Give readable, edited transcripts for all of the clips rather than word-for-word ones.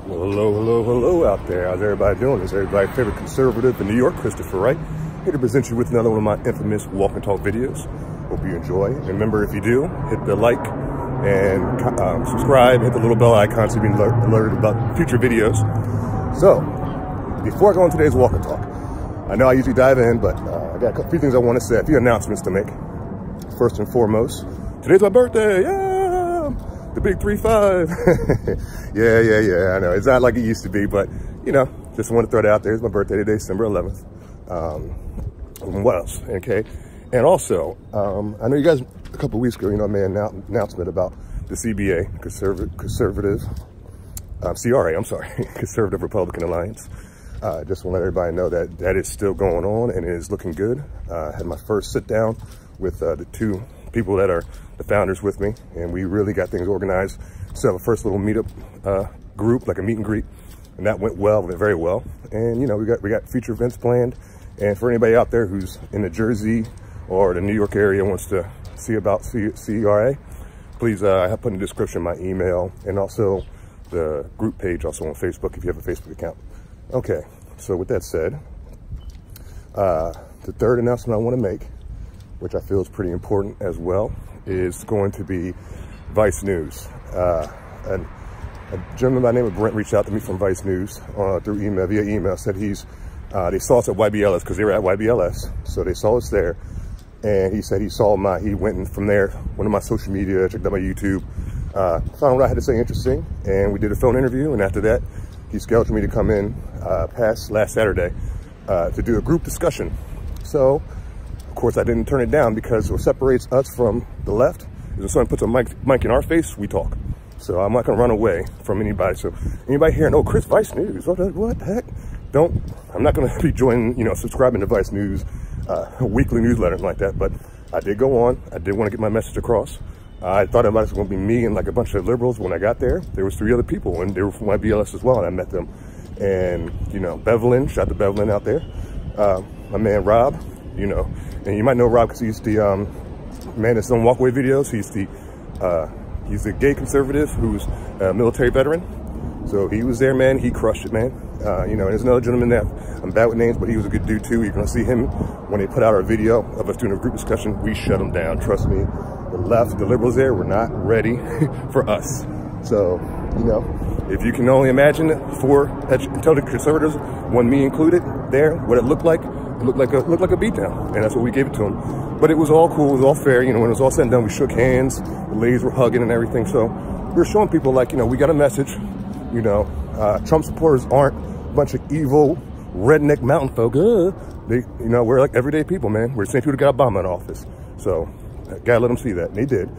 Well, hello out there. How's everybody doing? Is everybody's favorite conservative in New York, Christopher Wright, here to present you with another one of my infamous walk and talk videos. Hope you enjoy. And remember, if you do, hit the like and subscribe, hit the little bell icon so you can be alerted about future videos. So, before I go on today's walk and talk, I know I usually dive in, but I got a few things I want to say, a few announcements to make. First and foremost, today's my birthday. Yeah! The big 3-5. yeah, I know. It's not like it used to be, but, you know, just want to throw it out there. It's my birthday today, December 11th. What else? Okay. And also, I know you guys, a couple of weeks ago, you know, made an announcement about the CBA, Conservative Republican Alliance. Just want to let everybody know that that is still going on and is looking good. I had my first sit down with the two people that are the founders with me, and we really got things organized. So a first little meetup group, like a meet and greet, and that went well, went very well. And you know, we got future events planned. And for anybody out there who's in the Jersey or the New York area wants to see about CRA, please, I have put in the description my email and also the group page also on Facebook if you have a Facebook account. Okay, so with that said, the third announcement I want to make, which I feel is pretty important as well, is going to be Vice News. And a gentleman by the name of Brent reached out to me from Vice News through email, via email, said they saw us at YBLS because they were at YBLS. So they saw us there. And he said he went in from there, went on my social media, checked out my YouTube, found what I had to say interesting. And we did a phone interview. And after that, he scheduled me to come in past last Saturday to do a group discussion. So, of course, I didn't turn it down because what separates us from the left is when someone puts a mic in our face, we talk. So I'm not going to run away from anybody. So anybody hearing, oh, Chris, Vice News, what the heck? I'm not going to be joining, you know, subscribing to Vice News, weekly newsletter like that. But I did go on. I did want to get my message across. I thought it was going to be me and like a bunch of liberals. When I got there, there was 3 other people, and they were from YBLS as well, and I met them. And, you know, Bevelin, shout out to Bevelin out there. My man Rob, you know, and you might know Rob because he's the man that's on walkaway videos. He's the gay conservative who's a military veteran. So he was there, man. He crushed it, man. You know, and there's another gentleman that I'm bad with names, but he was a good dude too. You're gonna see him when they put out our video of us doing a group discussion. We shut him down. Trust me. The left, the liberals there were not ready for us. So, you know, if you can only imagine 4 intelligent conservatives, one me included, there, what it looked like a beatdown, and that's what we gave it to them. But it was all cool, it was all fair. You know, when it was all said and done, we shook hands, the ladies were hugging and everything. So we're showing people, like, you know, we got a message. You know, Trump supporters aren't a bunch of evil redneck mountain folk. You know, we're like everyday people, man. We're the same people that got Obama in office. So gotta let them see that, and they did.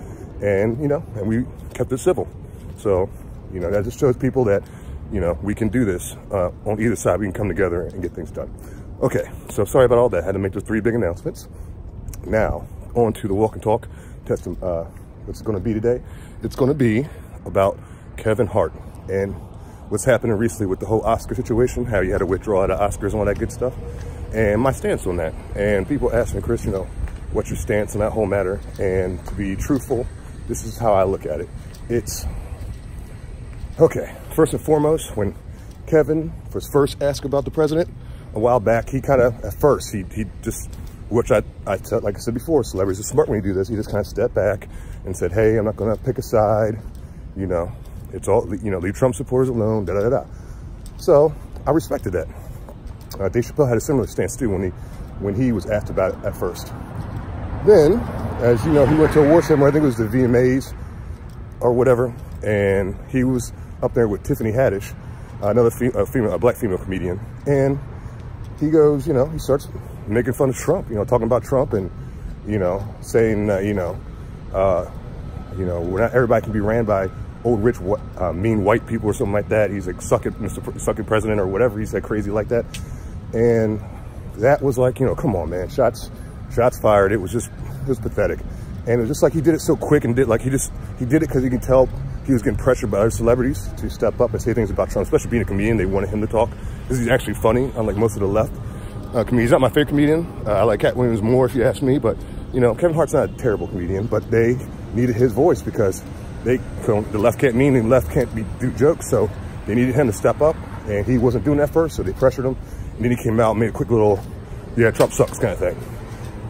And you know, and we kept it civil. So, you know, that just shows people that, you know, we can do this on either side. We can come together and get things done. Okay, so sorry about all that. I had to make those 3 big announcements. Now, on to the walk and talk. What's it going to be today? It's going to be about Kevin Hart and what's happening recently with the whole Oscar situation, how you had to withdraw out of Oscars and all that good stuff, and my stance on that. And people ask me, Chris, you know, what's your stance on that whole matter? And to be truthful, this is how I look at it. It's, okay, first and foremost, when Kevin was first asked about the president a while back, he kind of, at first, he just, which I like I said before, celebrities are smart when you do this. He just kind of stepped back and said, hey, I'm not going to pick a side, you know, it's all, you know, leave Trump supporters alone, da-da-da-da. So I respected that. Dave Chappelle had a similar stance too when he was asked about it at first. Then, as you know, he went to a award ceremony, I think it was the VMAs or whatever, and he was up there with Tiffany Haddish, another a black female comedian, and he goes, you know, he starts making fun of Trump, you know, talking about Trump and, you know, saying, you know, not everybody can be ran by old, rich, mean white people or something like that. He's like, suck it, Mr. Suck it President or whatever. He said crazy like that. And that was like, you know, come on, man, shots fired. It was pathetic. And it was just like he did it so quick and he did it because he could tell he was getting pressured by other celebrities to step up and say things about Trump, especially being a comedian. They wanted him to talk because he's actually funny, unlike most of the left comedians. He's not my favorite comedian. I like Cat Williams more, if you ask me, but you know, Kevin Hart's not a terrible comedian, but they needed his voice because the left can't do jokes, so they needed him to step up, and he wasn't doing that first, so they pressured him. And then he came out and made a quick little, yeah, Trump sucks kind of thing.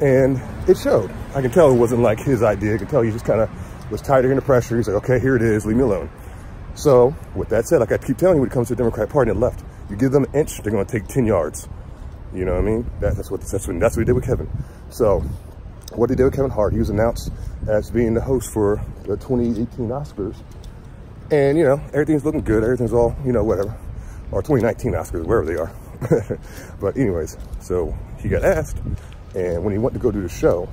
And it showed. I can tell it wasn't like his idea. I can tell he just kind of was tired of the pressure. He's like, okay, here it is, leave me alone. So with that said, like I keep telling you, when it comes to the Democratic Party and the left, you give them an inch, they're going to take 10 yards. You know what I mean? That's what he did with Kevin. So what they did with Kevin Hart, he was announced as being the host for the 2018 Oscars. And, you know, everything's looking good. Everything's all, you know, whatever. Or 2019 Oscars, wherever they are. But anyways, so he got asked. And when he went to go do the show,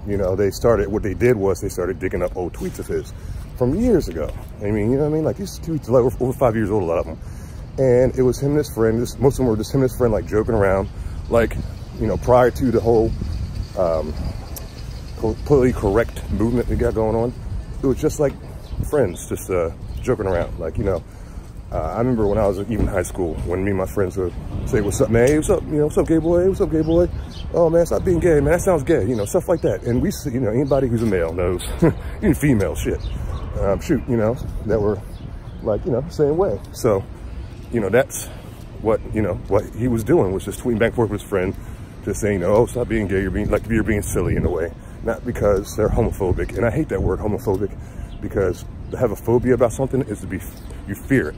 you know, what they did was they started digging up old tweets of his from years ago. I mean, you know what I mean? Like these tweets are like over 5 years old, a lot of them. And it was him and his friend, most of them were just him and his friend, like joking around, like, you know, prior to the whole politically correct movement we got going on. It was just like friends, just joking around. Like, you know, I remember when I was even in high school, when me and my friends would say, what's up, man? Hey, what's up? You know, what's up, gay boy? Hey, what's up, gay boy? Oh, man, stop being gay, man. That sounds gay. You know, stuff like that. And we, you know, anybody who's a male knows, even female shit, shoot, you know, that were like, you know, same way. So, you know, that's what, you know, what he was doing was just tweeting back and forth with his friend, just saying, oh, stop being gay. You're being silly in a way, not because they're homophobic. And I hate that word homophobic, because to have a phobia about something is to be, you fear it.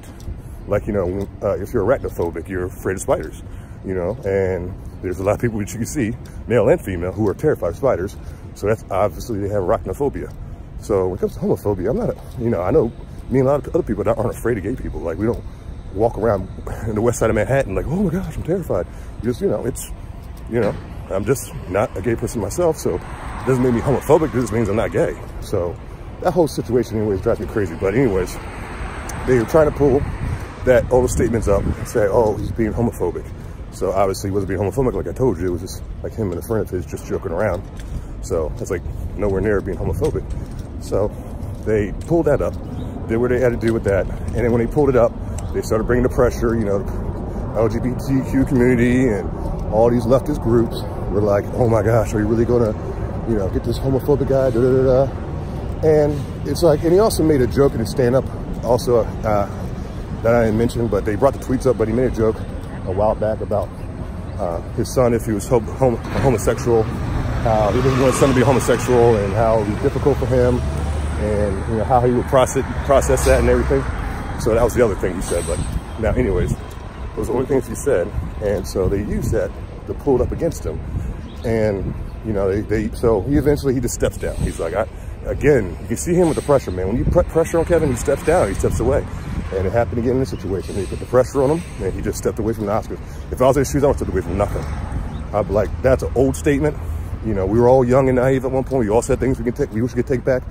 Like, you know, if you're arachnophobic, you're afraid of spiders, you know, and there's a lot of people that you can see, male and female, who are terrified of spiders. So that's obviously they have arachnophobia. So when it comes to homophobia, I'm not, you know, I know me and a lot of other people that aren't afraid of gay people. Like, we don't walk around in the west side of Manhattan like, oh my gosh, I'm terrified. Just, you know, it's, you know, I'm just not a gay person myself. So it doesn't make me homophobic. It just means I'm not gay. So that whole situation anyways drives me crazy. But anyways, they were trying to pull all the statements up and say, oh, he's being homophobic. So obviously he wasn't being homophobic, like I told you. It was just like him and a friend of his just joking around. So that's like nowhere near being homophobic. So they pulled that up, did what they had to do with that. And then when they pulled it up, they started bringing the pressure, you know, LGBTQ community and all these leftist groups were like, oh my gosh, are you really gonna, you know, get this homophobic guy, da da da da. And it's like, and he also made a joke in his stand-up also, that I didn't mention, but they brought the tweets up, but he made a joke a while back about his son, if he was homosexual, how he didn't want his son to be homosexual and how it was difficult for him, and, you know, how he would process that and everything. So that was the other thing he said. But now anyways, those are the only things he said. And so they used that to pull it up against him. And, you know, so he eventually just steps down. He's like, again, you can see him with the pressure, man. When you put pressure on Kevin, he steps down, he steps away. And it happened again in this situation. He put the pressure on him, and he just stepped away from the Oscars. If I was in his shoes, I would have stepped away from nothing. I'd be like, that's an old statement. You know, we were all young and naive at one point. We all said things we wish we could take back.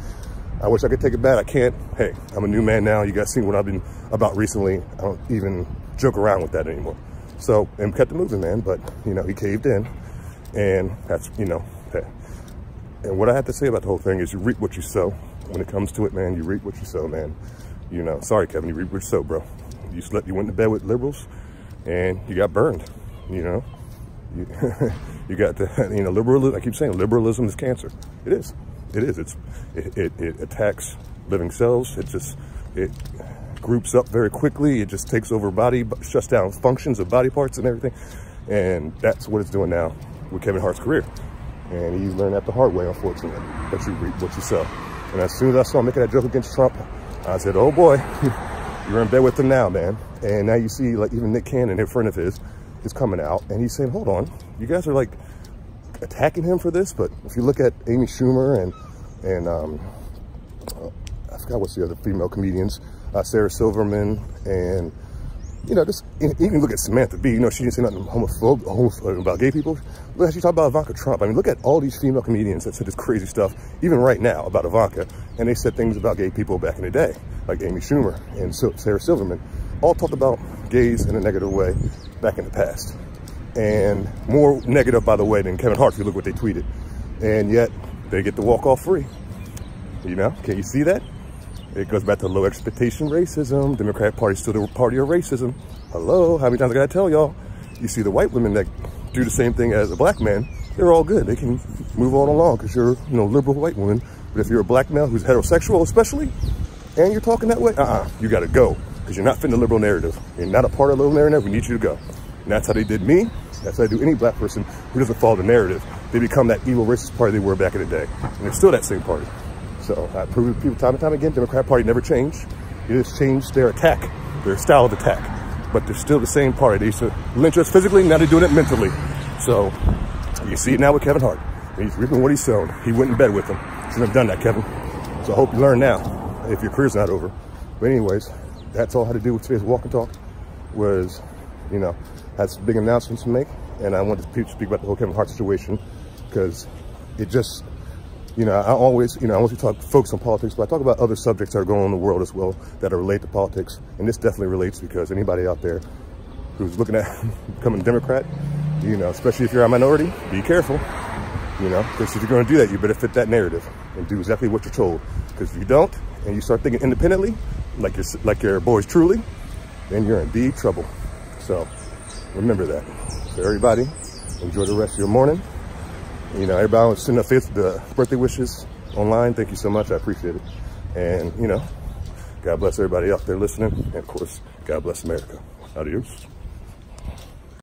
I wish I could take it back. I can't. Hey, I'm a new man now. You guys seen what I've been about recently. I don't even joke around with that anymore. So, and kept it moving, man. But, you know, he caved in. And that's, you know, hey. And what I have to say about the whole thing is you reap what you sow. When it comes to it, man, you reap what you sow, man. You know, sorry, Kevin, you reap what you sow, bro. You went to bed with liberals and you got burned, you know. You got the, you know, liberalism. I keep saying liberalism is cancer. It is. It is. It attacks living cells. It groups up very quickly. It just takes over shuts down functions of body parts and everything. And that's what it's doing now with Kevin Hart's career. And he's learned that the hard way, unfortunately, that you reap what you sow. And as soon as I saw him making that joke against Trump, I said, oh boy, you're in bed with him now, man. And now you see, like, even Nick Cannon, a friend of his, is coming out and he's saying, hold on, you guys are like attacking him for this. But if you look at Amy Schumer and I forgot what's the other female comedians, Sarah Silverman, and, you know, just even look at Samantha Bee. You know, she didn't say nothing homophobic about gay people. Look how she talked about Ivanka Trump. I mean, look at all these female comedians that said this crazy stuff, even right now, about Ivanka. And they said things about gay people back in the day, like Amy Schumer and Sarah Silverman, all talked about gays in a negative way back in the past. And more negative, by the way, than Kevin Hart, if you look what they tweeted. And yet, they get to walk off free. You know, can you see that? It goes back to low expectation racism. Democratic Party's still the party of racism. Hello, how many times I gotta tell y'all? You see the white women that do the same thing as a black man, they're all good. They can move on along because you're, you know, liberal white woman. But if you're a black male who's heterosexual especially, and you're talking that way, you gotta go. because you're not fitting the liberal narrative. You're not a part of the liberal narrative. We need you to go. And that's how they did me. That's how they do any black person who doesn't follow the narrative. They become that evil racist party they were back in the day. And they're still that same party. So I prove to people time and time again, Democrat Party never changed. It just changed their attack, their style of attack. But they're still the same party. They used to lynch us physically, now they're doing it mentally. So you see it now with Kevin Hart. He's reaping what he's sown. He went in bed with them. Shouldn't have done that, Kevin. So I hope you learn now, if your career's not over. But anyways, that's all I had to do with today's walk and talk. Was, you know, had some big announcements to make. And I wanted to speak about the whole Kevin Hart situation, because it just, you know, I always focus on politics, but I talk about other subjects that are going on in the world as well that are related to politics. And this definitely relates, because anybody out there who's looking at becoming a Democrat, you know, especially if you're a minority, be careful, you know, because if you're going to do that, you better fit that narrative and do exactly what you're told. Because if you don't, and you start thinking independently, like your boys truly, then you're in deep trouble. So remember that. So everybody, enjoy the rest of your morning. You know, everybody was sending up the birthday wishes online. Thank you so much. I appreciate it. And, you know, God bless everybody out there listening. And, of course, God bless America. Adios.